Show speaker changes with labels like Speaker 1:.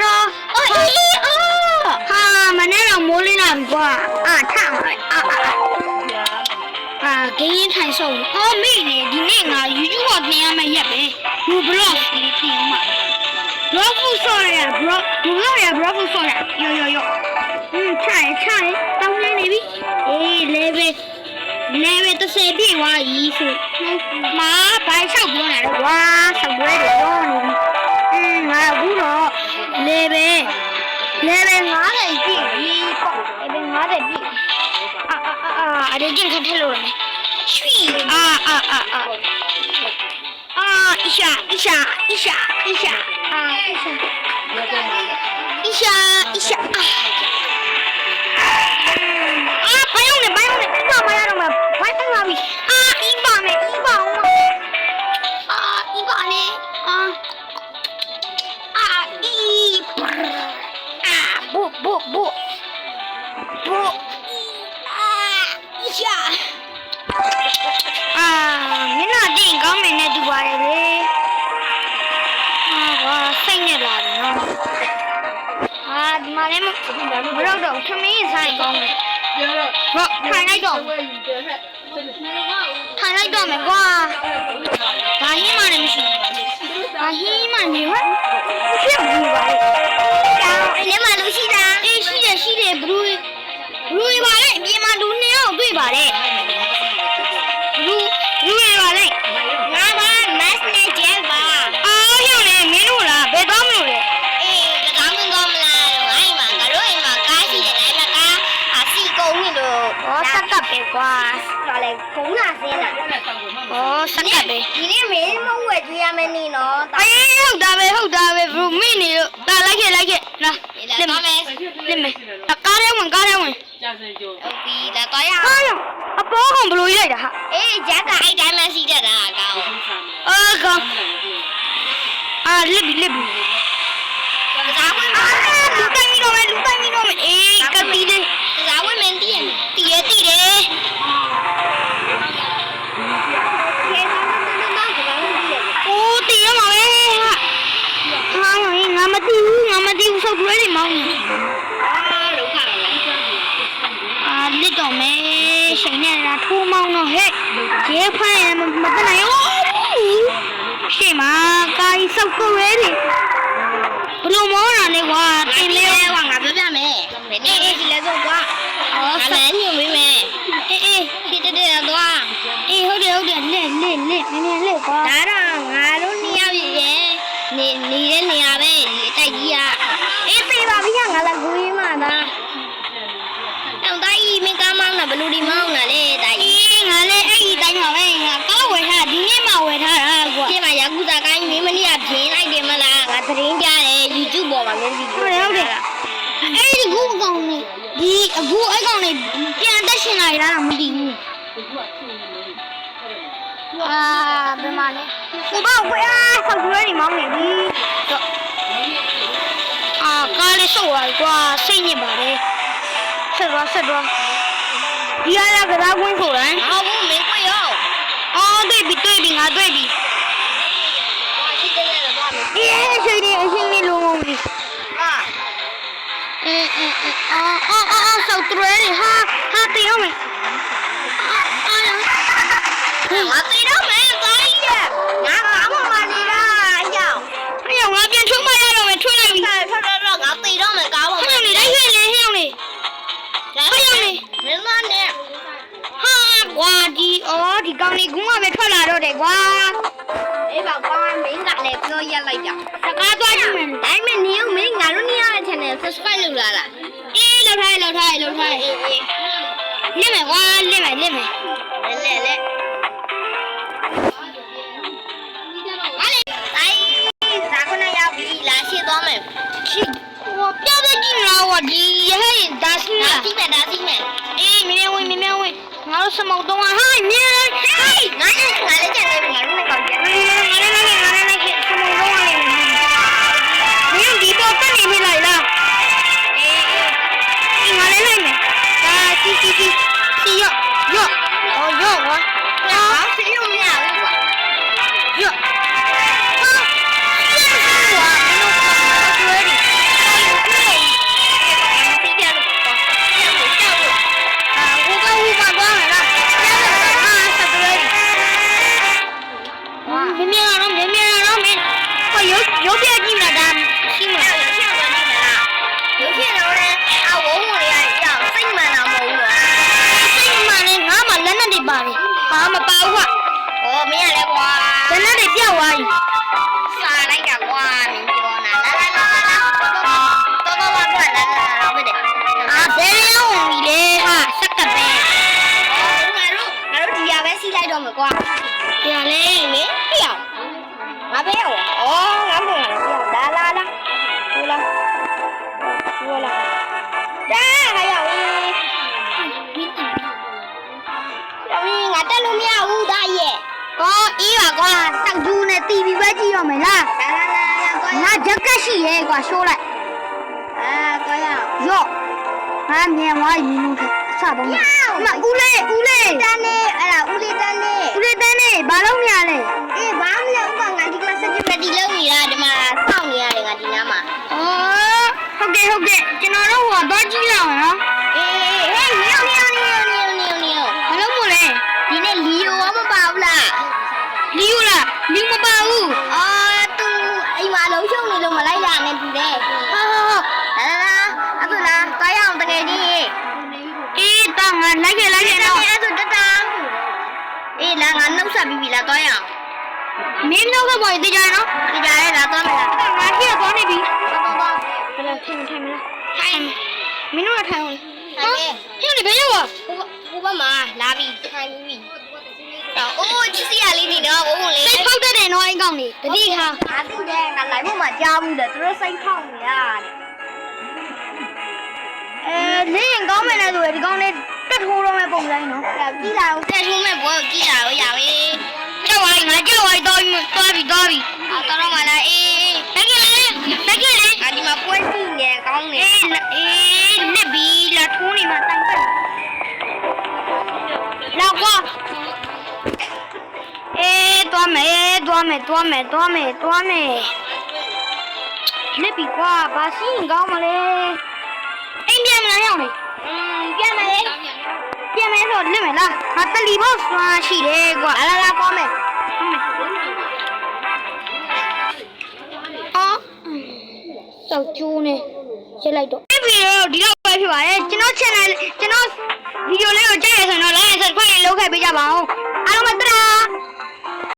Speaker 1: တော့ဟာမနဲ့တော့မိုးလင်းလာပြီကွာထမှာဂိမ်းထိုင်ဆုံးမိနေဒီနေ့ငါ YouTube ကိုတင်ရမယ့်ရက်ပဲ Roblox လေးတင်အောင်ပါ Roblox ဆော်ရ Roblox ရ Roblox ဆော်ရယောချတောင်းနေပြီlevel 30ပြည့်သွားပြီဆိုမာဘာလျှောက်ပြောနေတော့ကွာဆောက်ပွဲတွေပြောနေပြီငါအခုတော့ level 50ပြည့်ပြီပေါ့ level 50ပြည့်အဲ့ဒါကျင်ခက်ထက်လို့လေရွှီအရှာဘာယုံနေဘာမရတော့မှာဘာထိုင်ပါပြီအီးပါမယ်အီးပါအောင်အီးပါလေဘူအရှာမင်းတို့တင်ကောင်းမယ်နဲ့တူပါတယ်လေဟာစိတ်နဲ့လာတယ်နော်ဒီမှာလည်းမရောက်တော့ခမင်းဆိုင်ကောင်းတယ်ဟုတ်ထိုင်လိုက်တော့မယ်ကွာဘာဟင်းမှလည်းမရှိဘာဟင်းမှနေဝဖြစ်ဘူးပါလေအဲ့မှာလူရှိတာအေးရှိတယ်ဘလူးပါလေအပြင်မှာလူနှစ်ယောက်တွေ့ပါတယ်လူပါလေငါပါမတ်နဲ့ကျဲပါရောက်နေမင်းတို့လားဘယ်တော့မလို့လဲတကားမင်းတော့မလားငါ့မှာငါတို့အိမ်မှာကားရှိတယ်ဒါပေမဲ့ကားစီကုန်နေလို့စက်ကပ်ပဲကွာဒါလည်းကုန်းလာစင်းလာစက်ကပ်ပဲဒီနေ့မင်းမဝယ်ကြွေးရမယ်နေနော်ဟုတ်တာပဲဘလူးမိနေလို့ဒါလိုက်ခဲ့လာလက်မယ်ကားထဲဝင်ကြာစင်ကြိုဟုတ်ပြီလာတော့ရအပေါ်ကောင်ဘလူးကြီးလိုက်တာဟာဂျက်ကအဲ့တိုင်းမှစီးတတ်တာကောင်းကောင်းလစ်ပြီကစားဝင်လူတိုင်းမိတော့မယ်ကပ်ပြီးလေကစားဝင်မင်းတည်တယ်တည်တယ်ရမှာပဲငါမသိဘူးဆောက်ရွေးနေမောင်းဒုက္ခပါလစ်တော့မယ်ရှင်နေတာထိုးမောင်းတော့ဟဲ့ရဲဖမ်းရင်မတတ်နိုင်ဘူးရှေ့မှာကာကြီးဆောက်ရွေးနေဘလို့မောင်းတာလဲကွာတင်လဲကွာငါပြောပြမယ်ဘယ်နေ့ဒီလဲဆိုကွာငါလည်းညွှန်ပေးမယ်ခေတ္တတော့သွားဟုတ်တယ်လက်နည်းလက်ကွာဒါတော့ငါတို့နှစ်ယောက်ရဲ့နေတဲ့နေရာပဲဒီအတိုက်ကြီးကပြေးပါပြီငါလည်းကိုကြီးမှသာတောင်တိုင်းမင်းကားမောင်းတာဘလူဒီမောင်းတာလေတိုက်ကြီးငါလည်းအဲ့ဒီတိုင်းမှာပဲငါကားဝယ်ထားဒီနေ့မှဝယ်ထားတာကွာဒီမှာယာကူတာကိုင်းမင်းမနေ့ကဖြင်းလိုက်တယ်မလားငါသတင်းကြားတယ် YouTube ပေါ်မှာမင်းဒီဟုတ်တယ်အဲ့ဒီကူအကောင်လေးဒီအခုအဲ့ကောင်လေးပြန်တက်ရှင်လာရတာမသိဘူးဘယ်မှာလဲကိုပေါ့ကွာဆောက်ရွေးနေမောင်းနေပြီကားလေးဆုပ်သွားကွာစိတ်ညစ်ပါတယ်ဆက်သွားဒီရကစားကွင်းဆိုတယ်ဟုတ်ဘူးမင်းကွရောတွေ့ပြီငါတွေ့ပြီရှိတယ်လည်းသွားမယ်အရှင်းလေးလုံးလုံးပြီဆောက်ရွေးနေဟာတေးတော့မယ်ငါတေးတော့မယ်သွားကြီးရဲ့ငါပေါ်မှာနေတာငါပြန်ထုတ်မရတော့မယ်ထွက်လိုက်ပြီထွက်တော့ငါတေးတော့မယ်ကားပေါ်မှာနေလိုက်ရွေးလေဟင်းနေမင်းမနဲ့ဟာကွာဒီကောင်လေးကူးမှပဲထွက်လာတော့တယ်ကွာအေးပါကွာမင်းကလည်းပြောရက်လိုက်ကြစကားသွားကြည့်မယ်ဒါပေမဲ့နေဦးမင်းငါတို့နေရတဲ့ channel subscribe လုပ်လာလားလုပ်ထားလက်မယ်ကွာလက်မယ်လက်သွားမယ်ပြတဲ့ကြည့်လားဝဒီရဲ့ဒါစီမယ်မင်းဝင်ငါတို့စမောက်တော့ဟိုင်းမင်းငါလည်းကြက်တယ်ငါတို့နဲ့ကောင်းကြငါလည်းစမောက်တော့လေမင်းဒီပေါ်တက်နေပြီလားငါလည်းလိုက်မယ်ဒါစီရောကွာစီရောမရဘူးကွာရော ရုပ်ပြကြည့်မလားဒါရှိမလားရုပ်ပြတော့လည်းအဝုန်းဝင်ရအောင်စိတ်မှန်တာမဟုတ်ဘူးနော်စိတ်မှန်နဲ့ငါမှလက်နဲ့တွေပါတယ်ဘာမပါဘူးကွာဟောမင်းရလဲကွာလက်နဲ့တွေပြောက်သွားပြီစားလိုက်တာကွာမင်းပြောနာလာတော့ထွက်လာတော့ပဲတဲ့အာဘယ်ရောဝင်ပြီလေဟာစက်ကပဲငါတို့ဒီရပဲစီးလိုက်တော့မယ်ကွာဒီရလေမင်းပြောက်ငါပဲရောက်ဩငါမဝင်တော့ပြောက်လာဟိုလာဒါဟာရောက်ငါတက်လို့မရဘူးဒါရဲ့အော်အေးပါကွာတောက်ကျူးနဲ့တီဗီပဲကြည့်ရမယ်လားငါဂျက်ကက်ရှိရဲကွာရှိုးလိုက်ကွာရော့ငါမြန်သွားရင်လို့ထစတော့မဦးလေးတန်းနေအဲ့ဒါဦးလေးတန်းနေဘာလို့မရလဲအေးဘာမလဲဥပငါဒီကလစ်စက်ပြတီလုံးနေတာဒီမှာစောင့်နေရတယ်ငါဒီနားမှာအော်ဟုတ်ကဲ့ကျွန်တော်တို့ဟိုတော့ကြည့်လောက်နော်အေးဟေးနေဘာလို့မို့လဲဒီနေ့လီယိုမပါဘူးလားလီယိုလားလီမပါဘူးအော်သူအိမ်မှာလုံးရှုံနေလို့မလိုက်ရနဲ့တူတယ်ဟုတ်အခုလားတွားရအောင်တကယ်ကြီးအေးတော့ငါလိုက်ခဲ့တော့အဲ့ဆိုတတအေးလာငါနှုတ်ဆက်ပြီးပြီလားတွားရအောင်မင်းနှုတ်ဆက်ပေါ်ရင်သိကြရနော်သိကြရဲလားတွားမယ်လားငါရှိရသွားနေပြီတော့ဘယ်လိုထိုင်မလားမင်းတို့ကထိုင်အောင်ဟဲ့ဘယ်ရောက်ဟိုဘက်မှာလာပြီထိုင်ပြီတော့အိုးချစ်စရာလေးနေတော့ဘုံလေစိတ်ဖောက်တတ်တယ်နော်အဲ့ကောင်လေးတတိခါငါသိတယ်ငါလိုက်ဖို့မှကြားဘူးလေသူတို့စိတ်ဖောက်နေရတယ်နေရင်ကောင်းမယ်လဲဆိုရင်ဒီကောင်လေးတက်ထိုးတော့မဲ့ပုံစံနော်ကြည့်လာအောင်တက်ထိုးမဲ့ဘောကြည့်လာရောရပါကြောက်ဝိုင်းငါကြောက်ဝိုင်းတော့ပြီတော့မှလားအေးတက်ကြလေအဒီမှာပွဲကြည့်နေကောင်းနေအေးနစ်ပြီလာထိုးနေမှာတိုင်ပတ်လောက်ကွာအေးသွားမယ်လက်ပြီကွာဘာစီးကောင်းမလဲအိမ်ပြန်မလားဟောင်းလေပြန်မယ်ဆိုလက်မယ်လားငါတလီဘောဆွာရှိတယ်ကွာလာသွားမယ်အော်စောက်ကျိုးနေရက်လိုက်တော့ဗီဒီယိုဒီတော့ပဲဖြစ်ပါတယ်ကျွန်တော် channel ကျွန်တော်ဗီဒီယိုလေးကိုကြိုက်ရဆိုတော့ like and subscribe လုပ်ခဲ့ပေးကြပါဦး